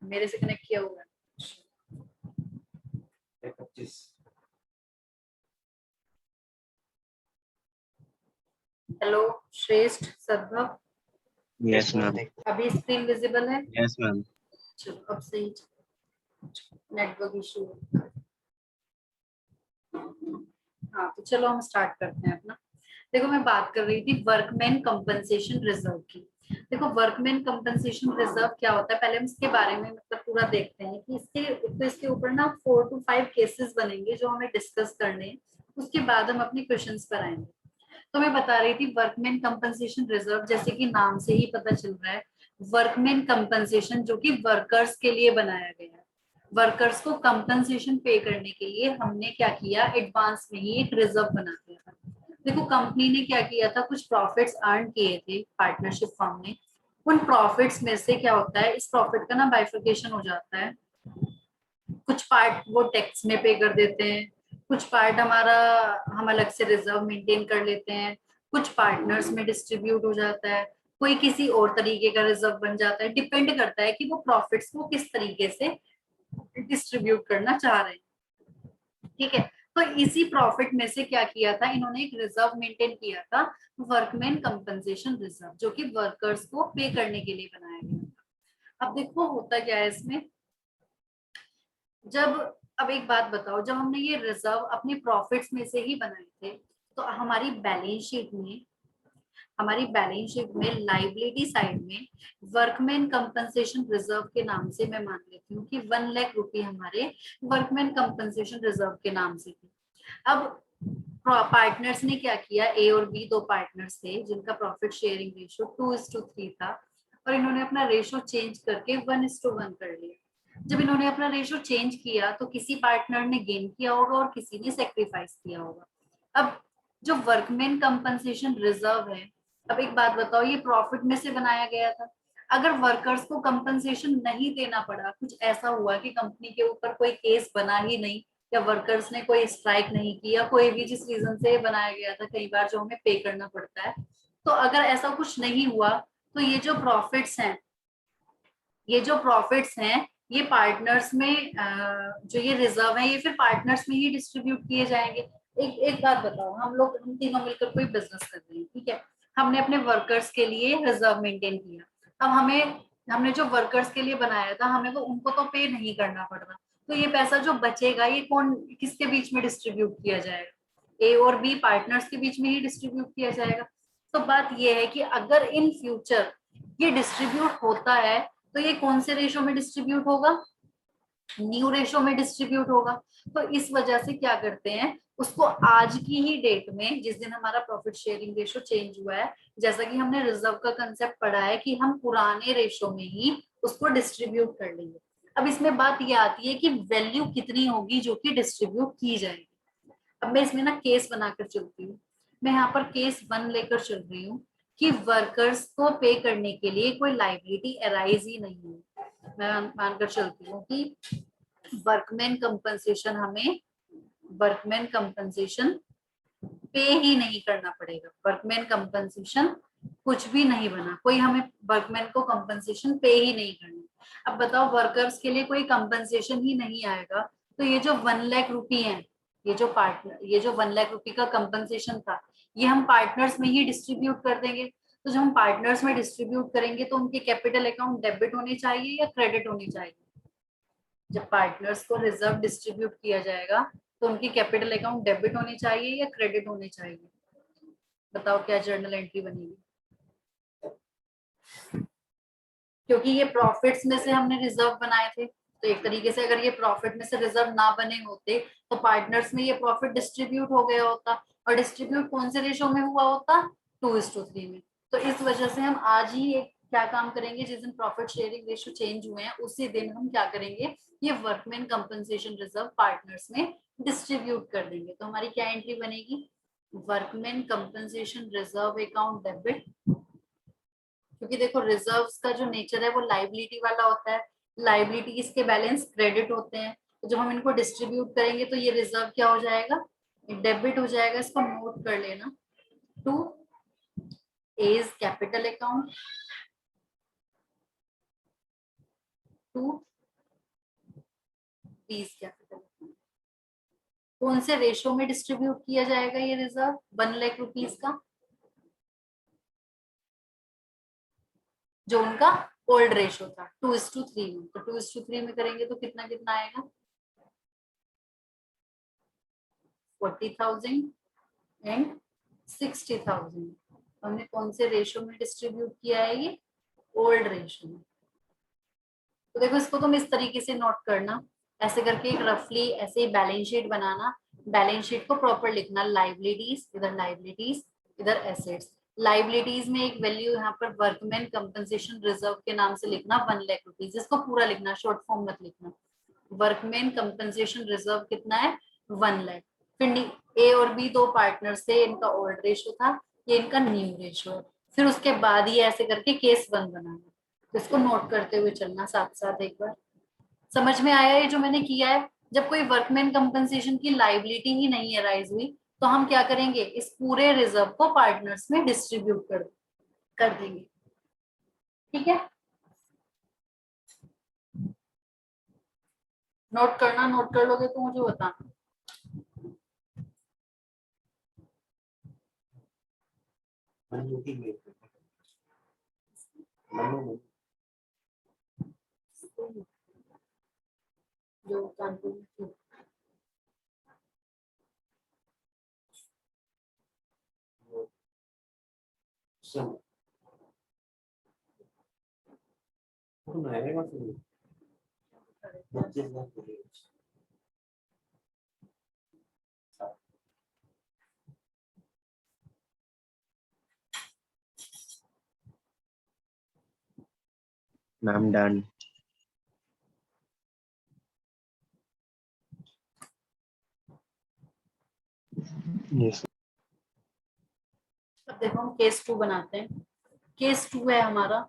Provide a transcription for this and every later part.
मेरे से कनेक्ट किया हुआ है। 25। हेलो श्रेष्ठ, सद्भव, यस मैम। अभी स्क्रीन विजिबल है? Yes ma'am. चलो अब सही, नेटवर्क इशू। हाँ तो चलो हम स्टार्ट करते हैं अपना। देखो मैं बात कर रही थी वर्कमैन कंपनसेशन रिजर्व की। देखो वर्कमैन कंपनसेशन रिजर्व क्या होता है, पहले हम इसके बारे में मतलब पूरा देखते हैं कि इसके ऊपर ना 4 to 5 केसेस बनेंगे जो हमें डिस्कस करने हैं। उसके बाद हम अपने क्वेश्चंस पर आएंगे। तो मैं बता रही थी वर्कमैन कंपनसेशन रिजर्व, जैसे कि नाम से ही पता चल रहा है, वर्कमैन कंपनसेशन जो कि वर्कर्स के लिए बनाया गया है। वर्कर्स को कंपनसेशन पे करने के लिए हमने क्या किया, एडवांस में ही एक रिजर्व बना दिया था। देखो कंपनी ने क्या किया था, कुछ प्रॉफिट्स अर्न किए थे पार्टनरशिप फर्म ने। उन प्रॉफिट्स में से क्या होता है, इस प्रॉफिट का ना बाइफर्केशन हो जाता है। कुछ पार्ट वो टैक्स में पे कर देते हैं, कुछ पार्ट हम अलग से रिजर्व मेंटेन कर लेते हैं, कुछ पार्टनर्स में डिस्ट्रीब्यूट हो जाता है, कोई किसी और तरीके का रिजर्व बन जाता है। डिपेंड करता है कि वो प्रॉफिट्स को किस तरीके से डिस्ट्रीब्यूट करना चाह रहे हैं। ठीक है, तो इसी प्रॉफिट में से क्या किया था इन्होंने, एक रिजर्व मेंटेन किया था, वर्कमैन कंपनसेशन रिजर्व, जो कि वर्कर्स को पे करने के लिए बनाया गया था। अब देखो होता क्या है इसमें, अब एक बात बताओ, जब हमने ये रिजर्व अपने प्रॉफिट्स में से ही बनाए थे तो हमारी बैलेंस शीट में लाइबिलिटी साइड में वर्कमैन कंपनसेशन रिजर्व के नाम से मैं मान लेती हूँ कि 1 लाख रुपए हमारे वर्कमैन कंपनसेशन रिजर्व के नाम से थे। अब पार्टनर्स ने क्या किया, ए और बी दो पार्टनर्स थे जिनका प्रॉफिट शेयरिंग रेशियो 2:3 था, और इन्होंने अपना रेशियो चेंज करके 1:1 कर लिया। जब इन्होंने अपना रेशियो चेंज किया तो किसी पार्टनर ने गेन किया होगा और किसी ने सेक्रीफाइस किया होगा। अब जो वर्कमैन कंपनसेशन रिजर्व है, अब एक बात बताओ, ये प्रॉफिट में से बनाया गया था। अगर वर्कर्स को कंपनसेशन नहीं देना पड़ा, कुछ ऐसा हुआ कि कंपनी के ऊपर कोई केस बना ही नहीं, या वर्कर्स ने कोई स्ट्राइक नहीं किया, कोई भी जिस रीजन से बनाया गया था, कई बार जो हमें पे करना पड़ता है, तो अगर ऐसा कुछ नहीं हुआ तो ये जो प्रॉफिट्स हैं ये पार्टनर्स में जो ये रिजर्व है ये फिर पार्टनर्स में ही डिस्ट्रीब्यूट किए जाएंगे। एक बात बताओ, हम तीनों मिलकर कोई बिजनेस कर रहे हैं, ठीक है, हमने अपने वर्कर्स के लिए रिजर्व मेंटेन किया। अब हमने जो वर्कर्स के लिए बनाया था, हमें वो उनको तो पे नहीं करना पड़ रहा, तो ये पैसा जो बचेगा ये किसके बीच में डिस्ट्रीब्यूट किया जाएगा, ए और बी पार्टनर्स के बीच में ही डिस्ट्रीब्यूट किया जाएगा। तो बात ये है कि अगर इन फ्यूचर ये डिस्ट्रीब्यूट होता है तो ये कौन से रेशो में डिस्ट्रीब्यूट होगा, न्यू रेशो में डिस्ट्रीब्यूट होगा। तो इस वजह से क्या करते हैं, उसको आज की ही डेट में, जिस दिन हमारा प्रॉफिट शेयरिंग रेशो चेंज हुआ है, जैसा कि हमने रिजर्व का कंसेप्ट पढ़ा है कि हम पुराने रेशो में ही उसको डिस्ट्रीब्यूट कर लेंगे। अब इसमें बात ये आती है कि वैल्यू कितनी होगी जो कि डिस्ट्रीब्यूट की जाएगी। अब मैं इसमें ना केस बनाकर चलती हूँ। मैं यहाँ पर केस 1 लेकर चल रही हूँ कि वर्कर्स को पे करने के लिए कोई लाइबिलिटी अराइज ही नहीं है। मैं मानकर चलती हूँ कि वर्कमैन कंपनसेशन पे ही नहीं करना पड़ेगा। वर्कमैन कंपनसेशन कुछ भी नहीं बना, कोई हमें वर्कमैन को कंपनसेशन पे ही नहीं करना। अब बताओ वर्कर्स के लिए कोई कंपनसेशन ही नहीं आएगा, तो ये जो 1 लाख रुपए है, ये जो 1 लाख रुपए का कंपनसेशन था, ये हम पार्टनर्स में ही डिस्ट्रीब्यूट कर देंगे। तो जब हम पार्टनर्स में डिस्ट्रीब्यूट करेंगे तो उनके कैपिटल अकाउंट डेबिट होने चाहिए या क्रेडिट होने चाहिए। जब पार्टनर्स को रिजर्व डिस्ट्रीब्यूट किया जाएगा तो उनकी कैपिटल अकाउंट डेबिट होनी चाहिए या क्रेडिट होने चाहिए, बताओ क्या जर्नल एंट्री बनेगी। क्योंकि ये प्रॉफिट्स में से हमने रिजर्व बनाए थे, तो एक तरीके से अगर ये प्रॉफिट में से रिजर्व ना बने होते तो पार्टनर्स में ये प्रॉफिट डिस्ट्रीब्यूट हो गया होता, और डिस्ट्रीब्यूट कौन से रेशो में हुआ होता, 2:3 में। तो इस वजह से हम आज ही एक क्या काम करेंगे, जिस दिन प्रॉफिट शेयरिंग रेशियो चेंज हुए हैं उसी दिन हम क्या करेंगे, ये वर्कमैन कंपनसेशन रिजर्व पार्टनर्स में डिस्ट्रीब्यूट कर देंगे। तो हमारी क्या एंट्री बनेगी, workman compensation reserve account debit. क्योंकि देखो रिजर्व्स का जो नेचर है वो लाइबिलिटी वाला होता है, लाइबिलिटी इसके बैलेंस क्रेडिट होते हैं, तो जब हम इनको डिस्ट्रीब्यूट करेंगे तो ये रिजर्व क्या हो जाएगा, डेबिट हो जाएगा। इसको नोट कर लेना, to A is capital account, to B is capital account. कौन से रेशो में डिस्ट्रीब्यूट किया जाएगा ये रिजर्व 1 लाख रुपीज का? जो उनका ओल्ड रेशो था 2:3 में, तो 2:3 में करेंगे तो कितना कितना आएगा? 40,000 एंड 60,000। हमने कौन से रेशो में डिस्ट्रीब्यूट किया है? ये ओल्ड रेशो में। तो देखो इसको तुम इस तरीके से नोट करना, ऐसे करके एक रफली ऐसे ही बैलेंस शीट बनाना, बैलेंस शीट को प्रॉपर लिखना, लाइबिलिटीज इधर एसेट्स। लाइबिलिटीज में एक वैल्यू यहाँ पर वर्कमैन कंपनसेशन रिजर्व के नाम से लिखना 1 लाख रुपीज, इसको पूरा लिखना, शॉर्ट फॉर्म मत लिखना। वर्कमैन कंपनसेशन रिजर्व कितना है? 1 लाख। फिर ए और बी दो पार्टनर से, इनका ओल्ड रेशो था, ये इनका न्यू रेशो है। फिर उसके बाद ही ऐसे करके केस 1 बनाना, तो इसको नोट करते हुए चलना साथ साथ। एक बार समझ में आया ये जो मैंने किया है? जब कोई वर्कमैन कंपनसेशन की लाइबिलिटी ही नहीं अराइज हुई तो हम क्या करेंगे? इस पूरे रिजर्व को पार्टनर्स में डिस्ट्रीब्यूट कर देंगे। ठीक है, नोट करना, नोट कर लोगे तो मुझे बताना। जो कानपुर में मैम डन। यस। अब देखो हम केस 2 बनाते हैं। केस 2 है हमारा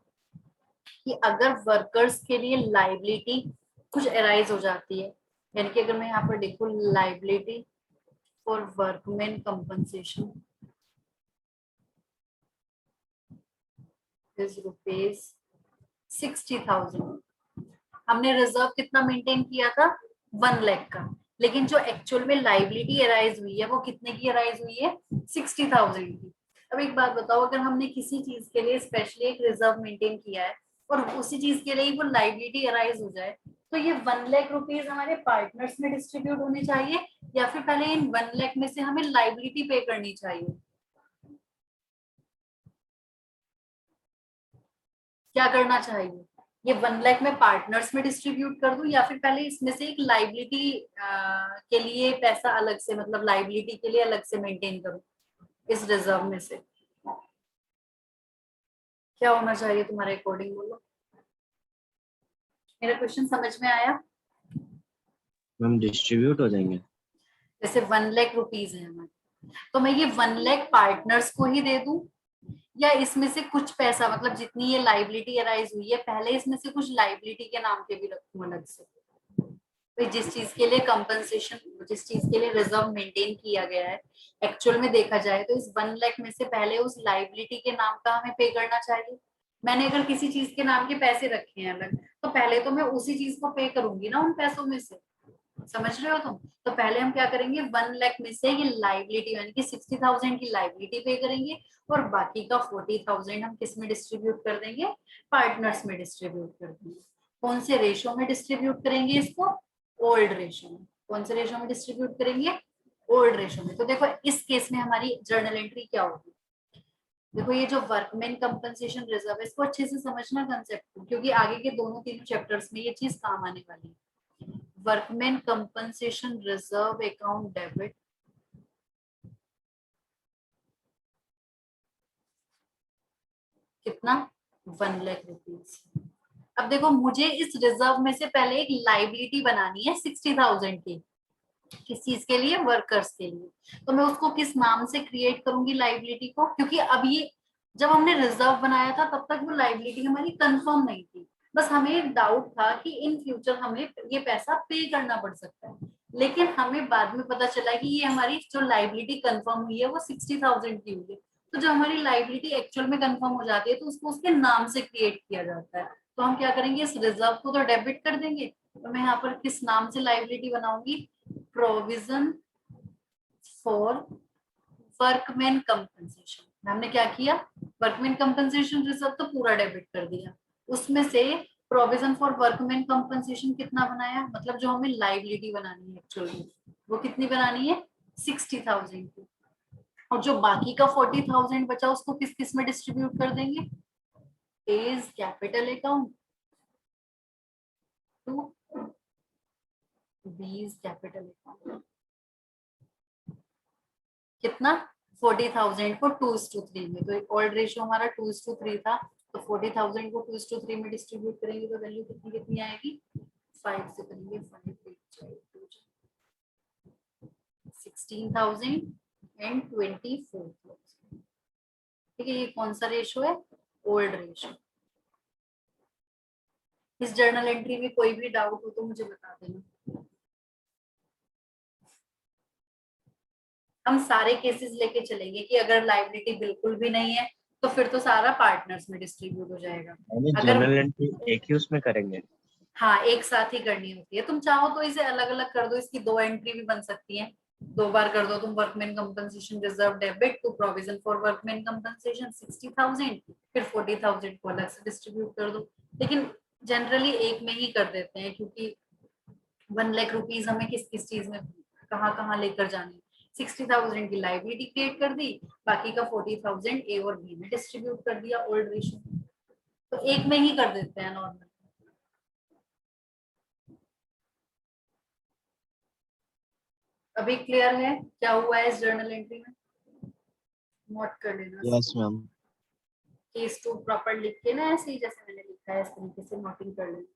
कि अगर वर्कर्स के लिए लाइबिलिटी कुछ अराइज हो जाती है, यानी कि अगर मैं यहाँ पर देखूं liability for workman compensation is ₹60,000। हमने रिजर्व कितना मेंटेन किया था? 1 लाख का, लेकिन जो एक्चुअल में लाइबिलिटी अराइज हुई है वो कितने की अराइज हुई है? 60,000 की। अब एक बात बताओ, अगर हमने किसी चीज के लिए स्पेशली एक रिजर्व मेंटेन किया है और उसी चीज के लिए वो लाइबिलिटी अराइज हो जाए, तो ये 1 लाख रुपीज हमारे पार्टनर्स में डिस्ट्रीब्यूट होने चाहिए या फिर पहले इन 1 लाख में से हमें लाइबिलिटी पे करनी चाहिए? क्या करना चाहिए? ये 1 लाख में पार्टनर्स में डिस्ट्रीब्यूट कर दूं या फिर पहले इसमें से एक लाइबिलिटी के लिए पैसा अलग से, मतलब लाइबिलिटी के लिए अलग से मेंटेन करूं इस रिजर्व में से? क्या होना चाहिए तुम्हारे अकॉर्डिंग, बोलो। मेरा क्वेश्चन समझ में आया? मैम डिस्ट्रीब्यूट हो जाएंगे। जैसे 1 लाख रुपीज है हमारे, तो मैं ये 1 लाख पार्टनर्स को ही दे दूं या इसमें से कुछ पैसा, मतलब जितनी ये लाइबिलिटी अराइज हुई है पहले इसमें से कुछ लाइबिलिटी के नाम पे भी रखूं अलग से? तो जिस चीज के लिए कंपनसेशन, जिस चीज के लिए रिजर्व मेंटेन किया गया है, एक्चुअल में देखा जाए तो इस 1 लाख में से पहले उस लाइबिलिटी के नाम का हमें पे करना चाहिए। मैंने अगर किसी चीज के नाम के पैसे रखे हैं अलग, तो पहले तो मैं उसी चीज को पे करूंगी ना उन पैसों में से। समझ रहे हो तुम? तो पहले हम क्या करेंगे? 1 लाख में से ये लाइबिलिटी यानी कि 60,000 की लाइबिलिटी पे करेंगे और बाकी का 40,000 हम किस में डिस्ट्रीब्यूट कर देंगे? पार्टनर्स में डिस्ट्रीब्यूट कर देंगे। कौन से रेशो में डिस्ट्रीब्यूट करेंगे इसको? ओल्ड रेशो में। कौन से रेशो में डिस्ट्रीब्यूट करेंगे? ओल्ड रेशो में। तो देखो इस केस में हमारी जर्नल एंट्री क्या होगी? देखो ये जो वर्कमैन कंपनसेशन रिजर्व है, इसको अच्छे से समझना कंसेप्ट को, क्योंकि आगे के दोनों तीनों चैप्टर्स में ये चीज काम आने वाली है। Workman compensation reserve account debit कितना? 1 लाख रुपीज। अब देखो मुझे इस रिजर्व में से पहले एक लाइबिलिटी बनानी है 60,000 की, किस चीज के लिए? वर्कर्स के लिए। तो मैं उसको किस नाम से क्रिएट करूंगी लाइबिलिटी को? क्योंकि अब ये जब हमने रिजर्व बनाया था तब तक वो लाइबिलिटी हमारी कंफर्म नहीं थी, बस हमें एक डाउट था कि इन फ्यूचर हमें ये पैसा पे करना पड़ सकता है। लेकिन हमें बाद में पता चला कि ये हमारी जो लाइबिलिटी कंफर्म हुई है वो 60,000 की हुई है, तो जब हमारी लाइबिलिटी एक्चुअल में कंफर्म हो जाती है तो उसको उसके नाम से क्रिएट किया जाता है। तो हम क्या करेंगे, इस रिजर्व को तो डेबिट कर देंगे, तो मैं यहाँ पर किस नाम से लाइबिलिटी बनाऊंगी, प्रोविजन फॉर वर्कमैन कंपनसेशन। हमने क्या किया, वर्कमैन कंपनसेशन रिजर्व तो पूरा डेबिट कर दिया, उसमें से प्रोविजन फॉर वर्कमैन कंपनसेशन कितना बनाया, मतलब जो हमें लाइबिलिटी बनानी है एक्चुअली वो कितनी बनानी है, 60,000 की। और जो बाकी का 40,000 बचा उसको किस किस में डिस्ट्रीब्यूट कर देंगे, A's capital account to B's capital account. कितना, 40,000 को 2:3 में, तो ओल्ड रेशियो हमारा 2:3 था, तो 40,000 को 2:3 में डिस्ट्रीब्यूट करेंगे तो वैल्यू कितनी कितनी आएगी, 5 से करेंगे 5 16,000 एंड 24,000। ठीक है, ये कौन सा रेशियो है, ओल्ड रेशियो। इस जर्नल एंट्री में कोई भी डाउट हो तो मुझे बता देना। हम सारे केसेस लेके चलेंगे कि अगर लाइबिलिटी बिल्कुल भी नहीं है तो फिर तो सारा पार्टनर्स में डिस्ट्रीब्यूट हो जाएगा। अगर जनरल एंट्री एक ही उसमें करेंगे? हाँ एक साथ ही करनी होती है, तुम चाहो तो इसे अलग अलग कर दो, इसकी दो एंट्री भी बन सकती है, दो बार कर दो तुम, workman compensation reserve debit to provision for workman compensation 60,000, फिर 40,000 को अलग से डिस्ट्रीब्यूट कर दो। लेकिन जनरली एक में ही कर देते हैं, क्योंकि 1 लाख रुपीज हमें किस किस चीज में कहाँ कहाँ लेकर जानी, 60,000 की लाइबिलिटी क्रिएट कर दी, बाकी का 40,000 ए और बी में डिस्ट्रीब्यूट कर दिया ओल्ड रेशियो, तो एक में ही कर देते हैं नॉर्मल। अभी क्लियर है क्या हुआ है इस जर्नल एंट्री में, नोट कर लेना। Yes ma'am. Case two proper लिख के ना, ऐसे ही जैसे मैंने लिखा है इस तरीके से नोटिंग कर लेना।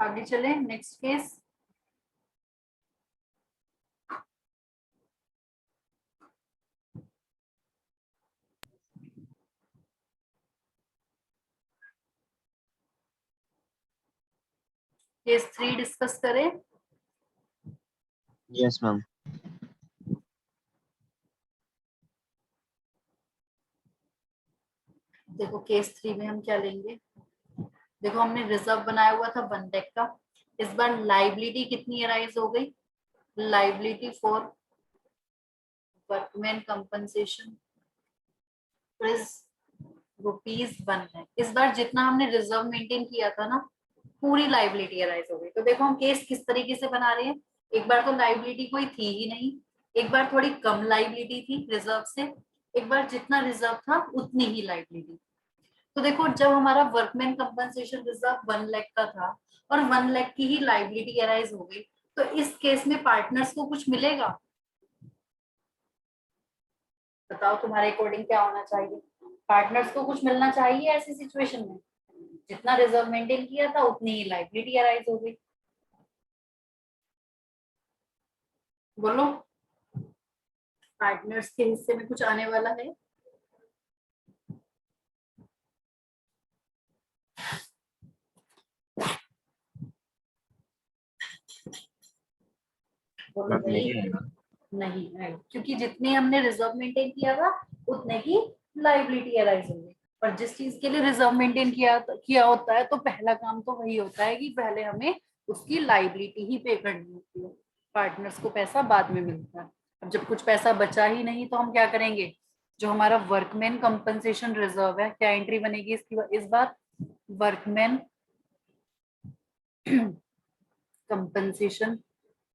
आगे चले नेक्स्ट केस। केस 3 डिस्कस करें। Yes ma'am. देखो केस 3 में हम क्या लेंगे, देखो हमने रिजर्व बनाया हुआ था 1 लाख का, इस बार लाइबिलिटी कितनी अराइज हो गई, liability for workman compensation is ₹1 lakh. इस बार जितना हमने रिजर्व मेंटेन किया था ना, पूरी लाइबिलिटी अराइज हो गई। तो देखो हम केस किस तरीके से बना रहे हैं, एक बार तो लाइबिलिटी कोई थी ही नहीं, एक बार थोड़ी कम लाइबिलिटी थी रिजर्व से, एक बार जितना रिजर्व था उतनी ही लाइबिलिटी। तो देखो जब हमारा वर्कमैन कंपनसेशन रिजर्व 1 लाख का था और 1 लाख की ही लाइबिलिटी अराइज हो गई, तो इस केस में पार्टनर्स को कुछ मिलेगा, बताओ तुम्हारे अकॉर्डिंग क्या होना चाहिए, पार्टनर्स को कुछ मिलना चाहिए ऐसी सिचुएशन में, जितना रिजर्व मेंटेन किया था उतनी ही लाइबिलिटी अराइज हो गई, बोलो पार्टनर्स के हिस्से में कुछ आने वाला है। बोलो मैम भाई। नहीं आएगा। नहीं आएगा, क्योंकि जितने हमने रिजर्व मेंटेन किया था उतने की लाइबिलिटी अराइज होगी। पर जिस चीज के लिए रिजर्व मेंटेन किया होता है, तो पहला काम तो वही होता है कि पहले हमें उसकी लाइबिलिटी ही पे करनी होती है। पार्टनर्स को पैसा बाद में मिलता है। अब जब कुछ पैसा बचा ही नहीं तो हम क्या करेंगे? जो हमारा वर्कमैन कंपनसेशन रिजर्व है, क्या एंट्री बनेगी इसकी इस बार? Workman compensation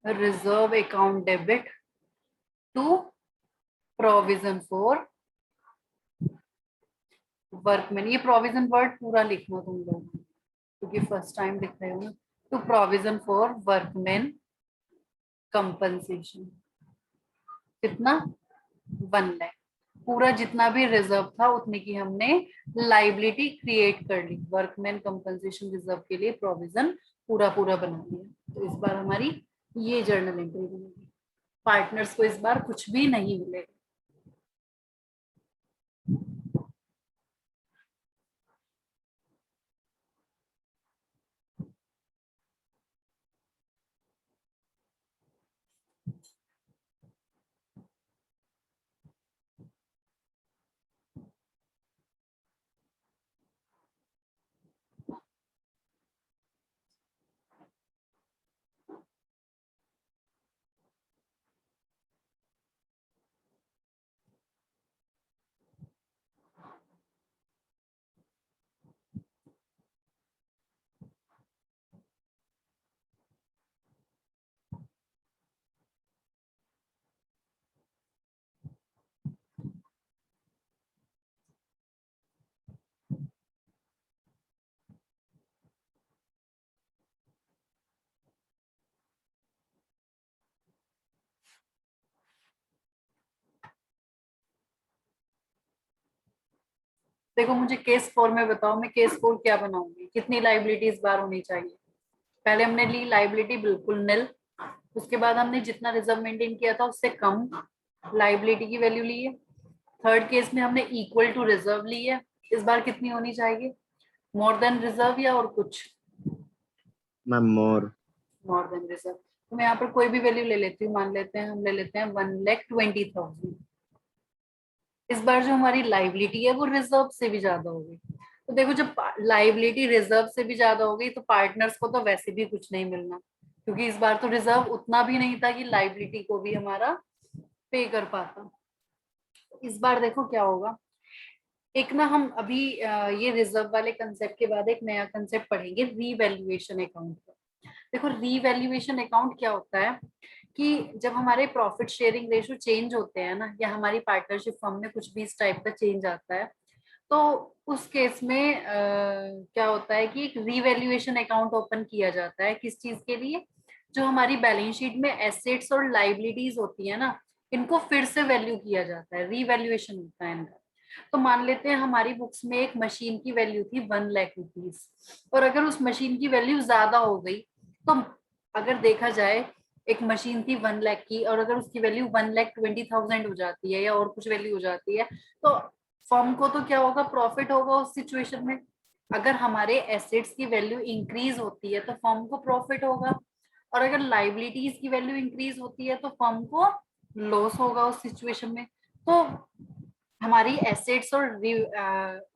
reserve account debit to provision for workman. ये प्रोविजन वर्ड पूरा लिखना तुम लोग, क्योंकि फर्स्ट टाइम लिख रहे हो ना। To provision for workman compensation. कितना? 1 लाख। पूरा जितना भी रिजर्व था उतने की हमने लाइबिलिटी क्रिएट कर ली। वर्कमैन कंपनसेशन रिजर्व के लिए प्रोविजन पूरा पूरा बना दिया। तो इस बार हमारी ये जर्नल एंट्री बनेगी। पार्टनर्स को इस बार कुछ भी नहीं मिलेगा। देखो मुझे केस 4 में बताओ, मैं केस 4 क्या बनाऊंगी? कितनी लाइबिलिटी इस बार होनी चाहिए? पहले हमने ली लाइबिलिटी बिल्कुल निल। उसके बाद हमने जितना रिजर्व मेंटेन किया था उससे कम लाइबिलिटी की वैल्यू ली है। थर्ड केस में हमने इक्वल टू रिजर्व ली है। इस बार कितनी होनी चाहिए? मोर देन रिजर्व या और कुछ? Ma'am more. More than reserve. तो मैं यहाँ पर कोई भी वैल्यू ले लेती हूँ। मान लेते हैं, हम ले लेते हैं 1,20,000। इस बार जो हमारी लाइबिलिटी है वो रिजर्व से भी ज्यादा होगी। तो देखो, जब लाइबिलिटी रिजर्व से भी ज्यादा होगी तो पार्टनर्स को तो वैसे भी कुछ नहीं मिलना, क्योंकि इस बार तो रिजर्व उतना भी नहीं था कि लाइबिलिटी को भी हमारा पे कर पाता। इस बार देखो क्या होगा। एक ना हम अभी ये रिजर्व वाले कंसेप्ट के बाद एक नया कंसेप्ट पढ़ेंगे, रीवैल्यूएशन अकाउंट का। देखो रीवैल्यूएशन अकाउंट क्या होता है कि जब हमारे प्रॉफिट शेयरिंग रेशो चेंज होते हैं ना, या हमारी पार्टनरशिप फर्म में कुछ भी इस टाइप का चेंज आता है, तो उस केस में क्या होता है कि एक रीवैल्यूएशन अकाउंट ओपन किया जाता है। किस चीज के लिए? जो हमारी बैलेंस शीट में एसेट्स और लाइबिलिटीज होती है ना, इनको फिर से वैल्यू किया जाता है। रीवैल्यूएशन होता है इनका। तो मान लेते हैं हमारी बुक्स में एक मशीन की वैल्यू थी 1 लाख रुपीज, और अगर उस मशीन की वैल्यू ज्यादा हो गई, तो अगर देखा जाए एक मशीन थी 1 लाख की, और अगर उसकी वैल्यू 1,20,000 हो जाती है या और कुछ वैल्यू हो जाती है, तो फर्म को तो क्या होगा? प्रॉफिट होगा उस सिचुएशन में। अगर हमारे एसेट्स की वैल्यू इंक्रीज होती है तो फर्म को प्रॉफिट होगा, और अगर लाइबिलिटीज की वैल्यू इंक्रीज होती है तो फर्म को लॉस होगा उस सिचुएशन में। तो हमारी एसेट्स और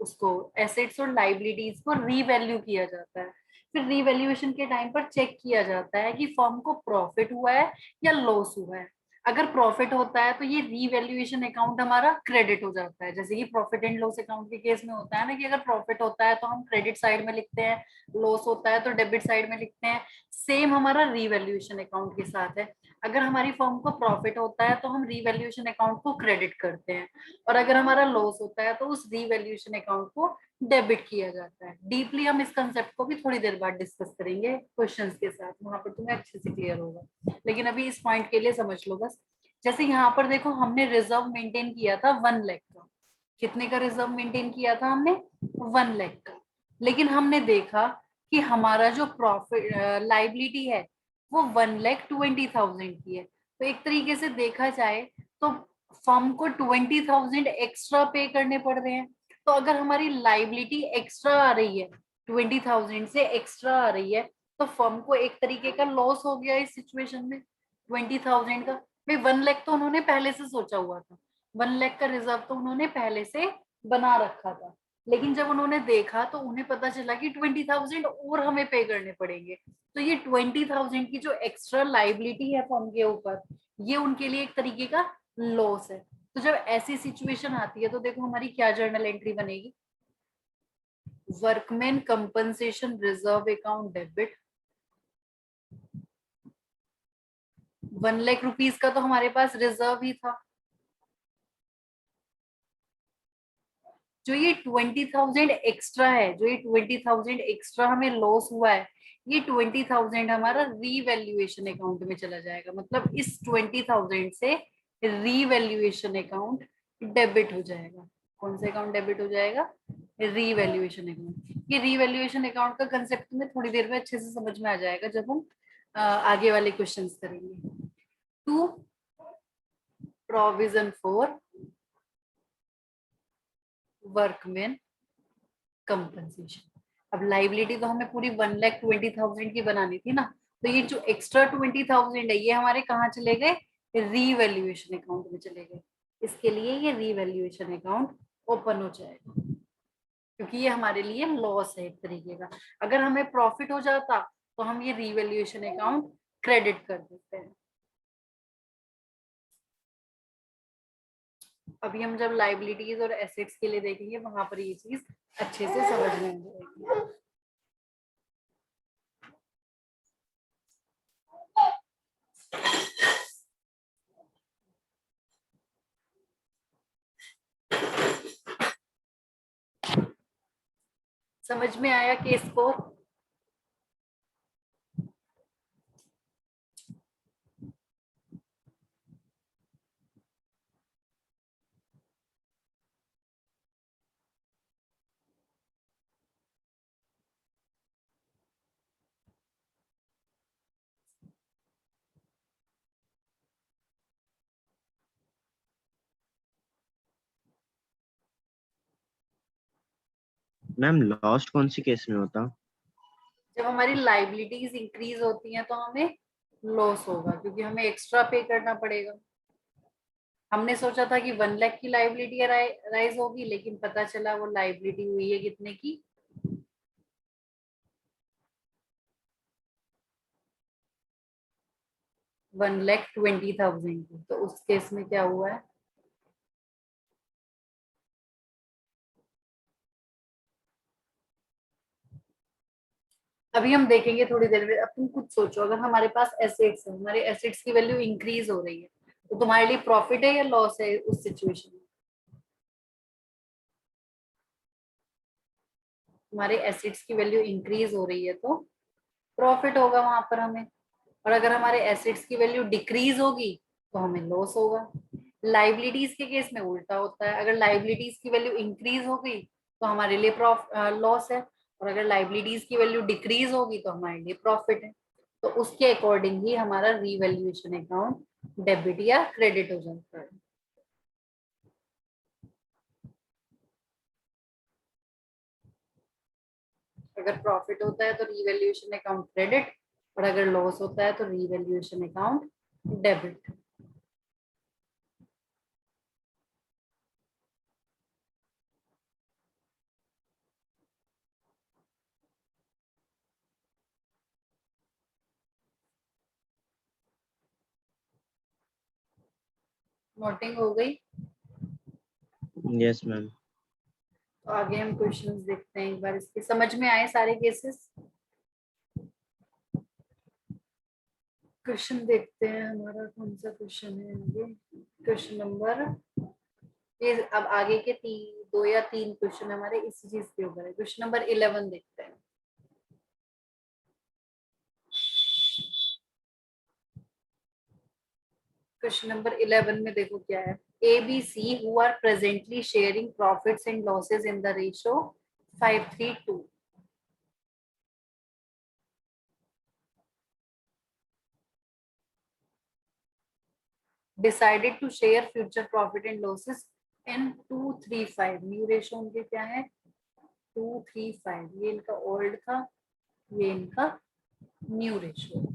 उसको एसेट्स और लाइबिलिटीज को रीवैल्यू किया जाता है। फिर रीवैल्यूएशन के टाइम पर चेक किया जाता है कि फर्म को प्रॉफिट हुआ है या लॉस हुआ है। अगर प्रॉफिट होता है तो ये रीवैल्यूएशन अकाउंट हमारा क्रेडिट हो जाता है। जैसे कि प्रॉफिट एंड लॉस अकाउंट के केस में होता है ना, कि अगर प्रॉफिट होता है तो हम क्रेडिट साइड में लिखते हैं, लॉस होता है तो डेबिट साइड में लिखते हैं। सेम हमारा रीवैल्यूएशन अकाउंट के साथ है। अगर हमारी फर्म को प्रॉफिट होता है तो हम रीवैल्यूएशन अकाउंट को क्रेडिट करते हैं, और अगर हमारा लॉस होता है तो उस रीवैल्यूएशन अकाउंट को डेबिट किया जाता है। डीपली हम इस कंसेप्ट को भी थोड़ी देर बाद डिस्कस करेंगे क्वेश्चंस के साथ, वहां पर तुम्हें अच्छे से क्लियर होगा। लेकिन अभी इस पॉइंट के लिए समझ लो बस। जैसे यहाँ पर देखो, हमने रिजर्व मेंटेन किया था 1 लाख का। कितने का रिजर्व मेंटेन किया था हमने? 1 लाख का। लेकिन हमने देखा कि हमारा जो प्रॉफिट लाइबिलिटी है वो 1,20,000 की है। तो एक तरीके से देखा जाए तो फर्म को 20,000 एक्स्ट्रा पे करने पड़ रहे हैं। तो अगर हमारी लाइबिलिटी एक्स्ट्रा आ रही है, 20,000 से एक्स्ट्रा आ रही है, तो फर्म को एक तरीके का लॉस हो गया इस सिचुएशन में। 20,000 का, भाई 1 लाख तो उन्होंने पहले से सोचा हुआ था, 1 लाख का रिजर्व तो उन्होंने पहले से बना रखा था। लेकिन जब उन्होंने देखा तो उन्हें पता चला कि 20,000 और हमें पे करने पड़ेंगे, तो ये 20,000 की जो एक्स्ट्रा लाइबिलिटी है फर्म के ऊपर, ये उनके लिए एक तरीके का लॉस है। तो जब ऐसी सिचुएशन आती है तो देखो हमारी क्या जर्नल एंट्री बनेगी, workman compensation reserve account debit. 1 lakh rupees का तो हमारे पास रिजर्व ही था, जो ये 20,000 एक्स्ट्रा है, जो ये 20,000 एक्स्ट्रा हमें लॉस हुआ है, ये 20,000 हमारा रीवैल्यूएशन अकाउंट में चला जाएगा, मतलब इस 20,000 से रीवैल्यूएशन अकाउंट डेबिट हो जाएगा। कौन सा अकाउंट डेबिट हो जाएगा, रीवैल्यूएशन अकाउंट। ये रीवैल्यूएशन अकाउंट का कंसेप्ट में थोड़ी देर में अच्छे से समझ में आ जाएगा जब हम आगे वाले क्वेश्चंस करेंगे। To provision for workman compensation. अब लाइबिलिटी तो हमें पूरी 1,20,000 की बनानी थी ना, तो ये जो एक्स्ट्रा 20,000 है ये हमारे कहाँ चले गए, रीवैल्यूएशन अकाउंट में चले गए। इसके लिए ये रीवैल्यूएशन अकाउंट ओपन हो जाएगा, क्योंकि ये हमारे लिए लॉस है एक तरीके का। अगर हमें प्रॉफिट हो जाता तो हम ये रीवैल्यूएशन अकाउंट क्रेडिट कर देते हैं। अभी हम जब लाइबिलिटीज और एसेट्स के लिए देखेंगे वहां पर ये चीज अच्छे से समझ में आएगी। समझ में आया केस को? मैम लॉस्ट कौन सी केस में होता? जब हमारी लाइबिलिटीज इंक्रीज होती हैं तो हमें लॉस होगा, क्योंकि हमें एक्स्ट्रा पे करना पड़ेगा। हमने सोचा था कि 1 लाख की लाइबिलिटी राइज होगी, लेकिन पता चला वो लाइबिलिटी हुई है कितने की, 1,20,000 की। तो उस केस में क्या हुआ है, अभी हम देखेंगे थोड़ी देर में। अब तुम खुद सोचो, अगर हमारे पास एसेट्स है, हमारे एसेट्स की वैल्यू इंक्रीज हो रही है, तो तुम्हारे लिए प्रॉफिट है या लॉस है उस सिचुएशन में? हमारे एसेट्स की वैल्यू इंक्रीज हो रही है तो प्रॉफिट होगा वहां पर हमें, और अगर हमारे एसेट्स की वैल्यू डिक्रीज होगी तो हमें लॉस होगा। लाइबिलिटीज के केस में उल्टा होता है, अगर लाइबिलिटीज की वैल्यू इंक्रीज हो गई तो हमारे लिए लॉस है, और अगर लाइबिलिटीज की वैल्यू डिक्रीज होगी तो हमारे लिए प्रॉफिट है। तो उसके अकॉर्डिंग ही हमारा रीवैल्यूएशन अकाउंट डेबिट या क्रेडिट हो जाता है। अगर प्रॉफिट होता है तो रीवैल्यूएशन अकाउंट क्रेडिट, और अगर लॉस होता है तो रीवैल्यूएशन अकाउंट डेबिट। नोटिंग हो गई? Yes ma'am. तो आगे हम क्वेश्चंस देखते हैं एक बार, इसके समझ में आए सारे केसेस? क्वेश्चन देखते हैं, हमारा कौन सा क्वेश्चन है आगे, क्वेश्चन नंबर, ये अब आगे के 2 या 3 क्वेश्चन हमारे इसी चीज के ऊपर है। क्वेश्चन नंबर 11 देखते हैं। क्वेश्चन नंबर 11 में देखो क्या है, ABC who are presently sharing profits and losses in the ratio 5:3:2 decided to share future profit and losses in 2:3:5। New ratio उनके क्या है, 2:3:5। ये इनका ओल्ड था, ये इनका न्यू रेशियो।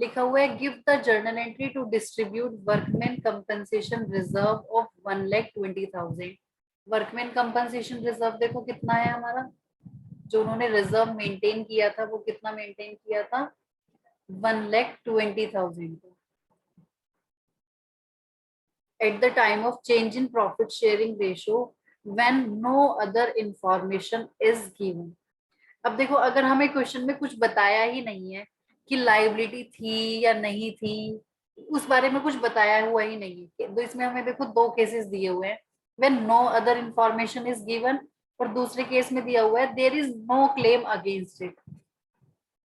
लिखा हुआ है give the journal entry to distribute workman compensation reserve of 1,20,000। Workman compensation reserve देखो कितना है हमारा, जो उन्होंने रिजर्व मेंटेन किया था वो कितना मेंटेन किया था, 1,20,000 को। At the time of change in profit sharing ratio when no other information is given। अब देखो अगर हमें क्वेश्चन में कुछ बताया ही नहीं है कि लाइबिलिटी थी या नहीं थी, उस बारे में कुछ बताया हुआ ही नहीं है, तो इसमें हमें देखो दो केसेस दिए हुए हैं, when no other information is given, और दूसरे केस में दिया हुआ है there is no claim against it.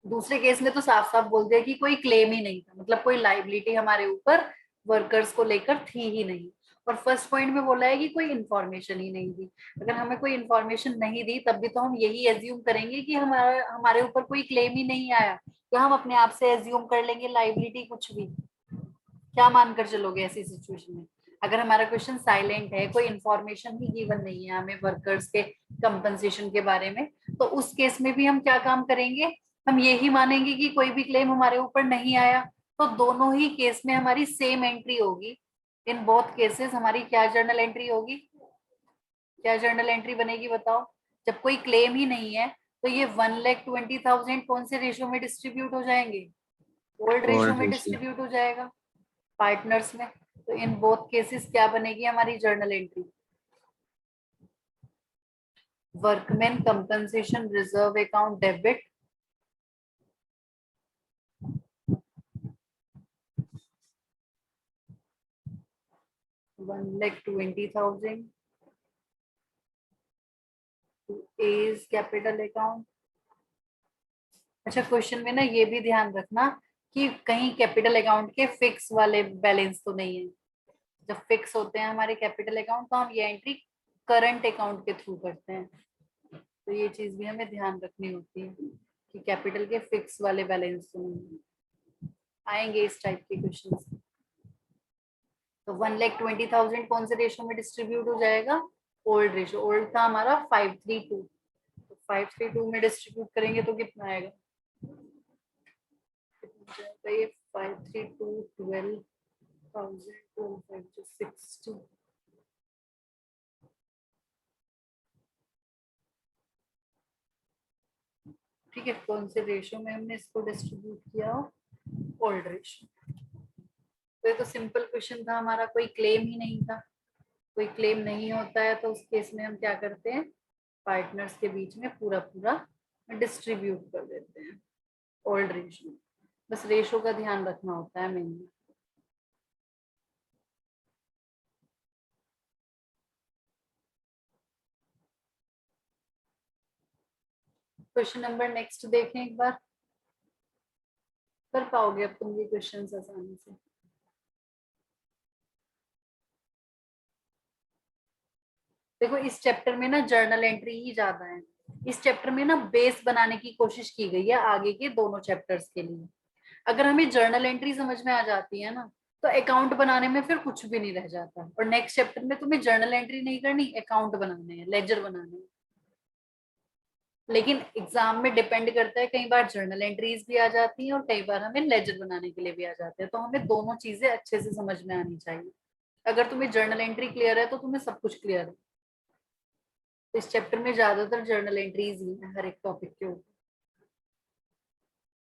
दूसरे केस में तो साफ साफ बोल दिया कि कोई क्लेम ही नहीं था, मतलब कोई लाइबिलिटी हमारे ऊपर वर्कर्स को लेकर थी ही नहीं। और फर्स्ट पॉइंट में बोला है कि कोई इंफॉर्मेशन ही नहीं दी। अगर हमें कोई इंफॉर्मेशन नहीं दी तब भी तो हम यही एज्यूम करेंगे कि हमारे ऊपर कोई क्लेम ही नहीं आया, तो हम अपने आप से एज्यूम कर लेंगे लाइबिलिटी कुछ भी। क्या मानकर चलोगे ऐसी सिचुएशन में? अगर हमारा क्वेश्चन साइलेंट है, कोई इंफॉर्मेशन ही गिवन नहीं है हमें वर्कर्स के कंपनसेशन के बारे में, तो उस केस में भी हम क्या काम करेंगे, हम यही मानेंगे कि कोई भी क्लेम हमारे ऊपर नहीं आया। तो दोनों ही केस में हमारी सेम एंट्री होगी। इन बोथ केसेस हमारी क्या जर्नल एंट्री होगी, क्या जर्नल एंट्री बनेगी बताओ? जब कोई क्लेम ही नहीं है तो ये 1,20,000 कौन से रेशियो में डिस्ट्रीब्यूट हो जाएंगे, ओल्ड रेशियो ओल्ड में रेशियो। डिस्ट्रीब्यूट हो जाएगा पार्टनर्स में। तो इन बोथ केसेस क्या बनेगी हमारी journal entry, workman compensation reserve account debit 1,20,000 to A's capital account. अच्छा क्वेश्चन में ना ये भी ध्यान रखना कि कहीं कैपिटल अकाउंट के फिक्स वाले बैलेंस तो नहीं है। जब फिक्स होते हैं हमारे कैपिटल अकाउंट तो हम ये एंट्री करंट अकाउंट के थ्रू करते हैं, तो ये चीज भी हमें ध्यान रखनी होती है कि कैपिटल के फिक्स वाले बैलेंस तो नहीं आएंगे इस टाइप के क्वेश्चन। तो 1,20,000 कौन से रेशो में डिस्ट्रीब्यूट हो जाएगा, ओल्ड रेशो। ओल्ड था हमारा 532, तो 532 में डिस्ट्रीब्यूट करेंगे तो कितना आएगा, ये 532 12,000 ठीक है। कौन से रेशो में हमने इसको डिस्ट्रीब्यूट किया, ओल्ड रेशो। तो ये तो सिंपल क्वेश्चन था हमारा, कोई क्लेम ही नहीं था। कोई क्लेम नहीं होता है तो उस केस में हम क्या करते हैं, पार्टनर्स के बीच में पूरा पूरा डिस्ट्रीब्यूट कर देते हैं ओल्ड रेशो। बस रेशो का ध्यान रखना होता है मेनली। क्वेश्चन नंबर नेक्स्ट देखें एक बार, कर पाओगे अब तुम ये क्वेश्चन आसानी से। देखो इस चैप्टर में ना जर्नल एंट्री ही ज्यादा है। इस चैप्टर में ना बेस बनाने की कोशिश की गई है आगे के दोनों चैप्टर्स के लिए। अगर हमें जर्नल एंट्री समझ में आ जाती है ना तो अकाउंट बनाने में फिर कुछ भी नहीं रह जाता। और नेक्स्ट चैप्टर में तुम्हें जर्नल एंट्री नहीं करनी, अकाउंट बनाने हैं, लेजर बनाने हैं। लेकिन एग्जाम में डिपेंड करता है, कई बार जर्नल एंट्रीज भी आ जाती हैं और कई बार हमें लेजर बनाने के लिए भी आ जाते हैं। तो हमें दोनों चीजें अच्छे से समझ में आनी चाहिए। अगर तुम्हें जर्नल एंट्री क्लियर है तो तुम्हें सब कुछ क्लियर है। तो इस चैप्टर में ज्यादातर जर्नल एंट्रीज ही है हर एक टॉपिक के ऊपर।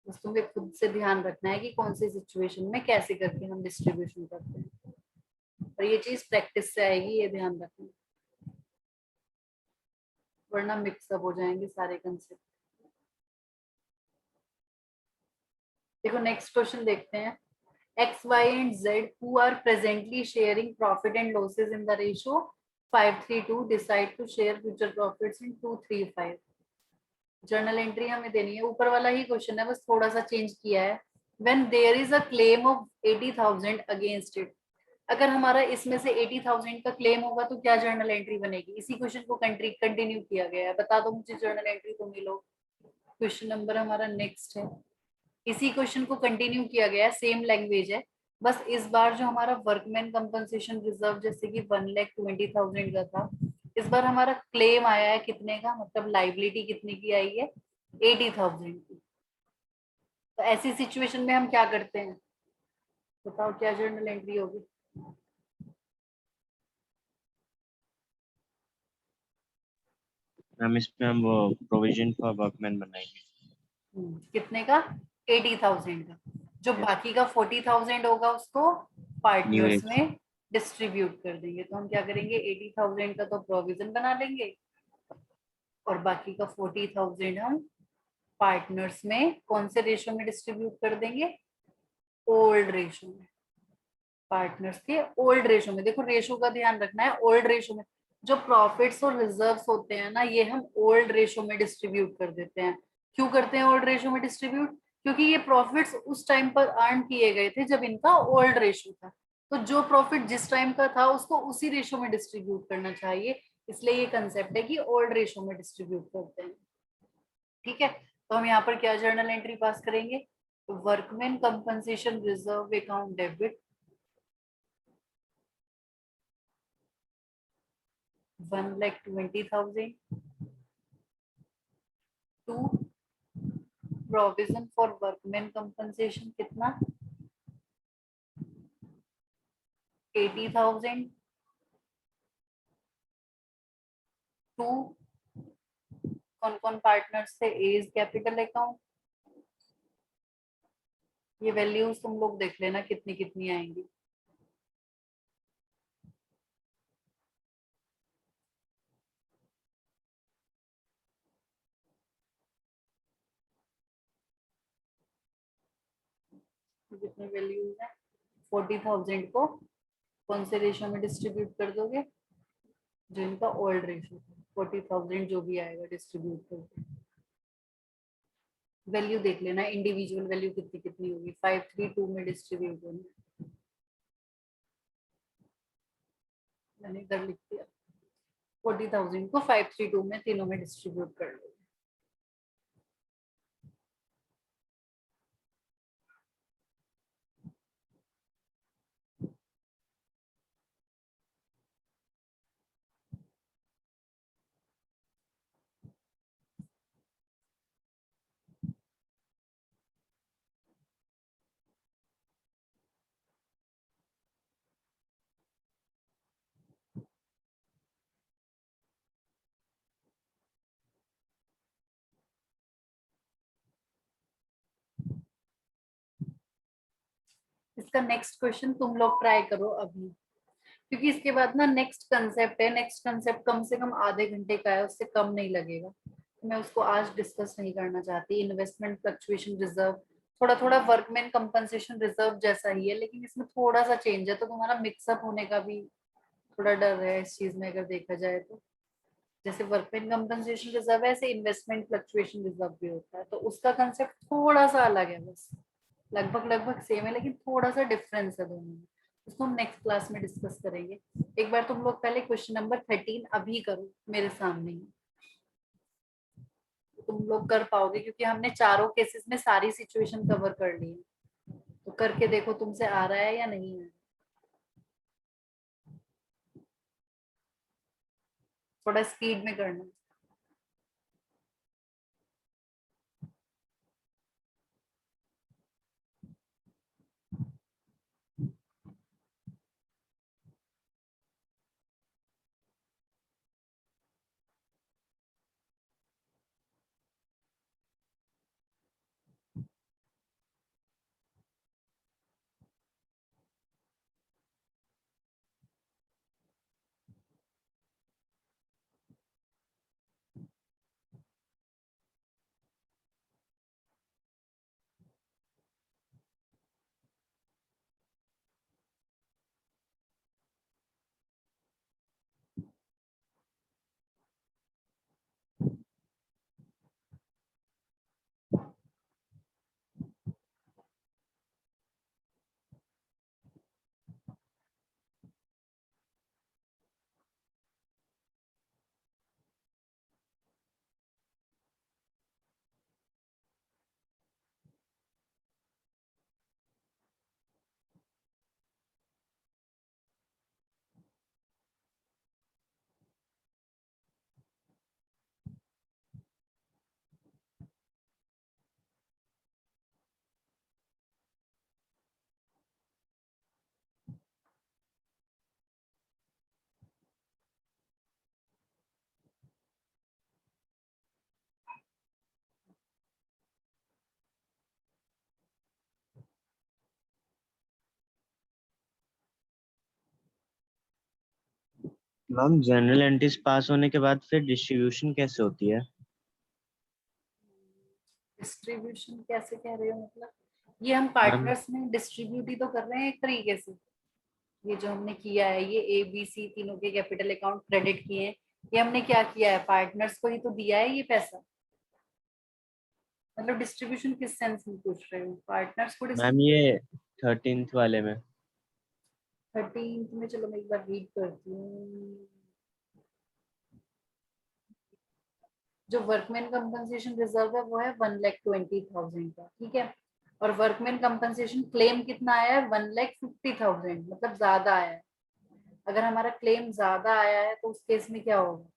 बस तुम्हें खुद से ध्यान रखना है कि कौन सी सिचुएशन में कैसे करके हम डिस्ट्रीब्यूशन करते हैं, और ये चीज प्रैक्टिस से आएगी, ये ध्यान रखना, वरना मिक्सअप हो जाएंगे सारे कंसेप्ट। देखो नेक्स्ट क्वेश्चन देखते हैं। X, Y and Z who are presently sharing profit and losses in the ratio 5:3 decide to share future profits in 2:3:5। Journal entry हमें देनी है, ऊपर वाला ही क्वेश्चन है, बस थोड़ा सा चेंज किया है। When there is a claim of 80,000 against it, अगर हमारा इसमें से 80,000 का क्लेम होगा तो क्या जर्नल एंट्री बनेगी? इसी क्वेश्चन को कंटिन्यू किया गया है, बता दो मुझे जर्नल एंट्री तो मिलो। क्वेश्चन नंबर हमारा नेक्स्ट है, इसी क्वेश्चन को कंटिन्यू किया गया है, सेम लैंग्वेज है। बस इस बार जो हमारा वर्कमैन कंपनसेशन रिजर्व जैसे कि 1,20,000 का था, इस बार हमारा क्लेम आया है कितने का, मतलब लाइबिलिटी कितने की आई है, 80,000 की। तो ऐसी सिचुएशन में हम क्या करते हैं, बताओ क्या जर्नल एंट्री होगी? मैम इसमें हम वो प्रोविजन फॉर वर्कमैन बनाएंगे। कितने का? 80,000 का। जो यस। बाकी का 40,000 होगा उसको न्यू पार्टनर्स एज। में डिस्ट्रीब्यूट कर देंगे। तो हम क्या करेंगे, 80,000 का तो प्रोविजन बना लेंगे और बाकी का 40,000 हम पार्टनर्स में कौन से रेशो में डिस्ट्रीब्यूट कर देंगे? ओल्ड रेशो में। पार्टनर्स के ओल्ड रेशो में, देखो रेशो का ध्यान रखना है, ओल्ड रेशो में। जो प्रॉफिट्स और रिजर्व्स होते हैं ना, ये हम ओल्ड रेशो में डिस्ट्रीब्यूट कर देते हैं। क्यों करते हैं ओल्ड रेशो में डिस्ट्रीब्यूट? क्योंकि ये प्रॉफिट्स उस टाइम पर अर्न किए गए थे जब इनका ओल्ड रेशो था। तो जो प्रॉफिट जिस टाइम का था उसको उसी रेशो में डिस्ट्रीब्यूट करना चाहिए। इसलिए ये कंसेप्ट है कि ओल्ड रेशो में डिस्ट्रीब्यूट करते हैं। ठीक है, तो हम यहाँ पर क्या जर्नल एंट्री पास करेंगे? Workman compensation reserve account debit 1,20,000 to provision for workman compensation कितना? 80,000 टू कौन कौन पार्टनर्स थे? A's capital account. ये वैल्यूज तुम लोग देख लेना कितनी कितनी आएंगी। कितनी वैल्यूज है? 40,000 को कौन से रेशो में डिस्ट्रीब्यूट कर दोगे? जो इनका ओल्ड रेशो है, 40,000 जो भी आएगा डिस्ट्रीब्यूट कर दो। वैल्यू देख लेना इंडिविजुअल वैल्यू कितनी कितनी होगी। 532 में डिस्ट्रीब्यूट होगी। मैंने इधर लिख दिया 40,000 को 532 में तीनों में डिस्ट्रीब्यूट कर लो। इसका नेक्स्ट क्वेश्चन तुम लोग ट्राई करो अभी, क्योंकि इसके बाद ना नेक्स्ट कंसेप्ट है। नेक्स्ट कंसेप्ट कम से कम आधे घंटे का है, उससे कम नहीं लगेगा। तो मैं उसको आज डिस्कस नहीं करना चाहती। इन्वेस्टमेंट फ्लक्चुएशन रिजर्व थोड़ा थोड़ा वर्कमैन कंपनसेशन रिजर्व जैसा ही है, लेकिन इसमें थोड़ा सा चेंज है। तो तुम्हारा मिक्सअप होने का भी थोड़ा डर है इस चीज में, अगर देखा जाए तो। जैसे वर्कमैन कंपनसेशन रिजर्व है, ऐसे इन्वेस्टमेंट फ्लक्चुएशन रिजर्व भी होता है। तो उसका कंसेप्ट थोड़ा सा अलग है बस। लगभग लगभग सेम है, लेकिन थोड़ा सा डिफरेंस है दोनों में। उसको हम नेक्स्ट क्लास में डिस्कस करेंगे। एक बार तुम लोग पहले क्वेश्चन नंबर 13 अभी करो मेरे सामने ही। तो तुम लोग कर पाओगे, क्योंकि हमने चारों केसेस में सारी सिचुएशन कवर कर ली है। तो करके देखो तुमसे आ रहा है या नहीं है। थोड़ा स्पीड में करना। मैम जनरल एंट्रीज पास होने के बाद फिर डिस्ट्रीब्यूशन कैसे होती है? डिस्ट्रीब्यूशन कैसे कह रहे हो मतलब? ये हम मैम पार्टनर्स में डिस्ट्रीब्यूट ही तो कर रहे हैं एक तरीके से। ये जो हमने किया है, ये ए बी सी तीनों के कैपिटल अकाउंट क्रेडिट किए हैं, ये हमने क्या किया है, पार्टनर्स को ही तो दिया है ये पैसा। मतलब डिस्ट्रीब्यूशन किस सेंस में पूछ रहे हो, पार्टनर्स को मैम डिस्ट्रीब्यूट? ये 13th वाले में। 13 में, चलो मैं एक बार रीड करती हूँ। जो वर्कमैन कंपनसेशन रिजर्व है वो है 1,20,000 का, ठीक है। और वर्कमैन कंपनसेशन क्लेम कितना आया है, 1,50,000, मतलब ज्यादा आया है। अगर हमारा क्लेम ज्यादा आया है तो उस केस में क्या होगा,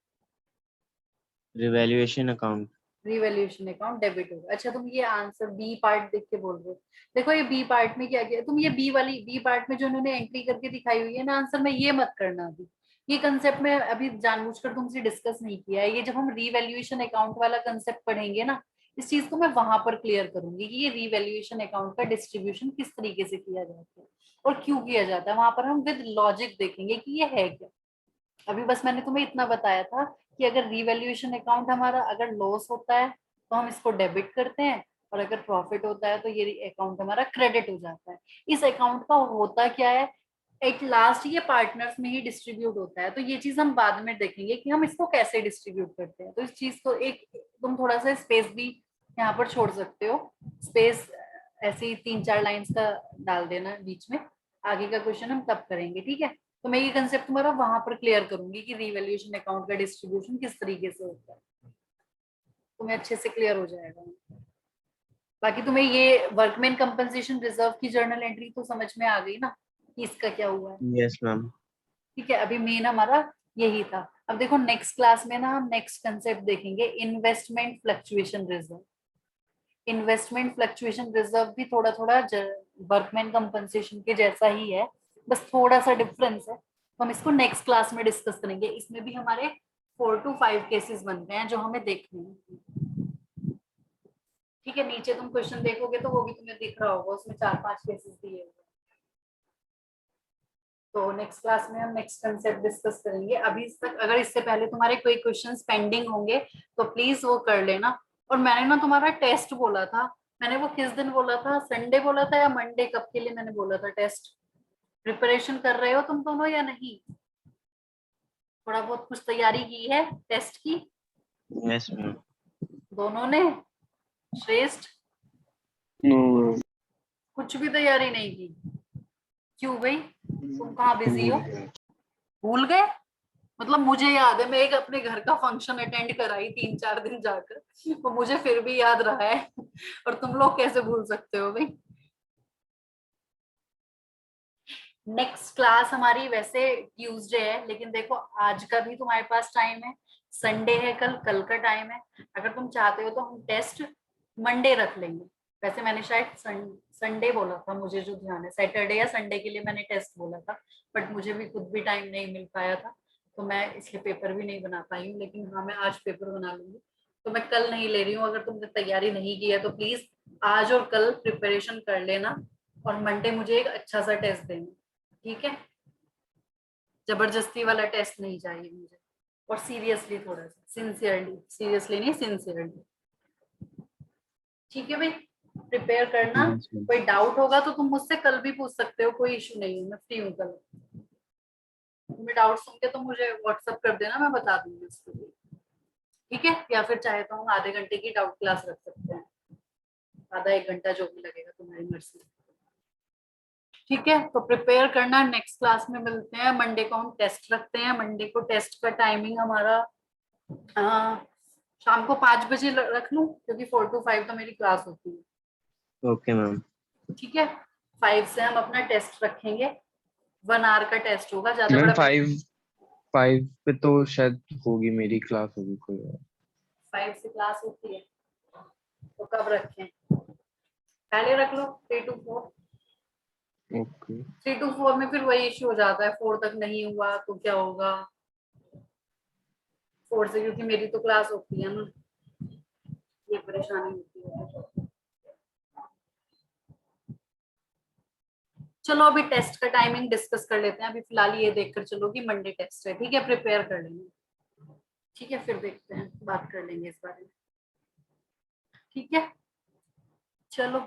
revaluation account. Revaluation account debit होगा। अच्छा, तुम ये आंसर बी पार्ट देख के बोल रहे हो। देखो ये बी पार्ट में क्या किया तुम, ये बी पार्ट में जो उन्होंने एंट्री करके दिखाई हुई है ना आंसर में, ये मत करना अभी। ये कंसेप्ट में अभी जानबूझकर तुमसे डिस्कस नहीं किया है। ये जब हम रिवैल्यूएशन अकाउंट वाला कंसेप्ट पढ़ेंगे ना, इस चीज को मैं वहां पर क्लियर करूंगी कि ये रिवैल्यूएशन अकाउंट का डिस्ट्रीब्यूशन किस तरीके से किया जाता है और क्यों किया जाता है। वहां पर हम विद लॉजिक देखेंगे कि ये है क्या। अभी बस मैंने तुम्हें इतना बताया था कि अगर रिवैल्यूएशन अकाउंट हमारा अगर लॉस होता है तो हम इसको डेबिट करते हैं, और अगर प्रॉफिट होता है तो ये अकाउंट हमारा क्रेडिट हो जाता है। इस अकाउंट का होता क्या है, एक लास्ट ये पार्टनर्स में ही डिस्ट्रीब्यूट होता है। तो ये चीज हम बाद में देखेंगे कि हम इसको कैसे डिस्ट्रीब्यूट करते हैं। तो इस चीज को एक तुम थोड़ा सा स्पेस भी यहाँ पर छोड़ सकते हो। स्पेस ऐसे ही 3-4 लाइंस का डाल देना बीच में। आगे का क्वेश्चन हम तब करेंगे, ठीक है। तो मैं ये कंसेप्ट तुम्हारा वहां पर क्लियर करूंगी कि रिवैल्यूएशन अकाउंट का डिस्ट्रीब्यूशन किस तरीके से होता है, तुम्हें अच्छे से क्लियर हो जाएगा। बाकी तुम्हें ये वर्कमैन कंपनसेशन रिजर्व की जर्नल एंट्री तो समझ में आ गई ना कि इसका क्या हुआ है। Yes ma'am. ठीक है, अभी मेन हमारा यही था। अब देखो नेक्स्ट क्लास में ना हम नेक्स्ट कंसेप्ट देखेंगे, investment fluctuation reserve. Investment fluctuation reserve भी थोड़ा थोड़ा वर्कमैन कंपनसेशन के जैसा ही है, बस थोड़ा सा डिफरेंस है। तो हम इसको नेक्स्ट क्लास में डिस्कस करेंगे। इसमें भी हमारे 4 to 5 केसेस बनते हैं जो हमें देखने हैं। ठीक है, नीचे तुम क्वेश्चन देखोगे तो वो भी तुम्हें दिख रहा होगा, उसमें 4-5 केसेस दिए हुए हैं। तो नेक्स्ट क्लास में हम नेक्स्ट कंसेप्ट डिस्कस करेंगे। अभी तक अगर इससे पहले तुम्हारे कोई क्वेश्चंस पेंडिंग होंगे तो प्लीज वो कर लेना। और मैंने ना तुम्हारा टेस्ट बोला था, मैंने वो किस दिन बोला था, संडे बोला था या मंडे, कब के लिए मैंने बोला था टेस्ट? प्रिपरेशन कर रहे हो तुम दोनों या नहीं? थोड़ा बहुत कुछ तैयारी की है टेस्ट की यस मैम। दोनों ने? श्रेष्ठ नो कुछ भी तैयारी नहीं की? क्यों भाई, तुम कहाँ बिजी हो? भूल गए? मतलब मुझे याद है, मैं एक अपने घर का फंक्शन अटेंड कराई 3-4 दिन जाकर, तो मुझे फिर भी याद रहा है। और तुम लोग कैसे भूल सकते हो भाई। नेक्स्ट क्लास हमारी वैसे ट्यूसडे है, लेकिन देखो आज का भी तुम्हारे पास टाइम है, संडे है कल, कल का टाइम है। अगर तुम चाहते हो तो हम टेस्ट मंडे रख लेंगे। वैसे मैंने शायद संडे बोला था, मुझे जो ध्यान है सैटरडे या संडे के लिए मैंने टेस्ट बोला था, बट मुझे भी खुद भी टाइम नहीं मिल पाया था, तो मैं इसलिए पेपर भी नहीं बना पाई हूँ। लेकिन हाँ, मैं आज पेपर बना लूंगी। तो मैं कल नहीं ले रही हूँ। अगर तुमने तैयारी नहीं की है तो प्लीज आज और कल प्रिपरेशन कर लेना, और मंडे मुझे एक अच्छा सा टेस्ट देना, ठीक है। जबरदस्ती वाला टेस्ट नहीं चाहिए मुझे। और सीरियसली, थोड़ा सा सिंसियरली, सीरियसली नहीं सिंसियरली, ठीक है भाई। प्रिपेयर करना। Yes ma'am. कोई डाउट होगा तो तुम मुझसे कल भी पूछ सकते हो, कोई इशू नहीं है, मैं फ्री हूँ कल। तुम्हें डाउट होंगे तो मुझे व्हाट्सअप कर देना, मैं बता दूंगी उसको भी, ठीक है। या फिर चाहे तो हम आधे घंटे की डाउट क्लास रख सकते हैं, आधा 1 घंटा जो भी लगेगा, तुम्हारी मर्जी। ठीक है, तो प्रिपेयर करना। नेक्स्ट क्लास में मिलते हैं। मंडे को हम टेस्ट रखते हैं। मंडे को टेस्ट का टाइमिंग हमारा शाम को 5 बजे रख लूं, क्योंकि 4 to 5 तो मेरी क्लास होती है। Okay ma'am. ठीक है, 5 से हम अपना टेस्ट रखेंगे। 1 आवर का टेस्ट होगा, ज्यादा मैम बड़ा। 5 पे तो शायद होगी, मेरी क्लास होगी कोई और। 5 से क्लास होती है तो कब रखें? पहले रख लो 3 to 4। ओके 3 to 4 में फिर वही इश्यू हो जाता है, 4 तक नहीं हुआ तो क्या होगा। 4 से, क्योंकि मेरी तो क्लास होती है ना, ये परेशानी होती है। चलो अभी टेस्ट का टाइमिंग डिस्कस कर लेते हैं, अभी फिलहाल ये देखकर चलो कि मंडे टेस्ट है, ठीक है, प्रिपेयर कर लेंगे, ठीक है, फिर देखते हैं, बात कर लेंगे इस बारे में, ठीक है, चलो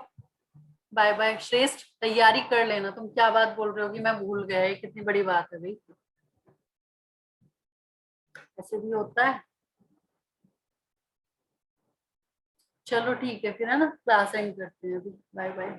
बाय बाय। श्रेष्ठ तैयारी कर लेना, तुम क्या बात बोल रहे हो कि मैं भूल गया, ये कितनी बड़ी बात है भाई, ऐसे भी होता है। चलो ठीक है फिर, है ना, क्लास एंड करते हैं अभी, बाय बाय।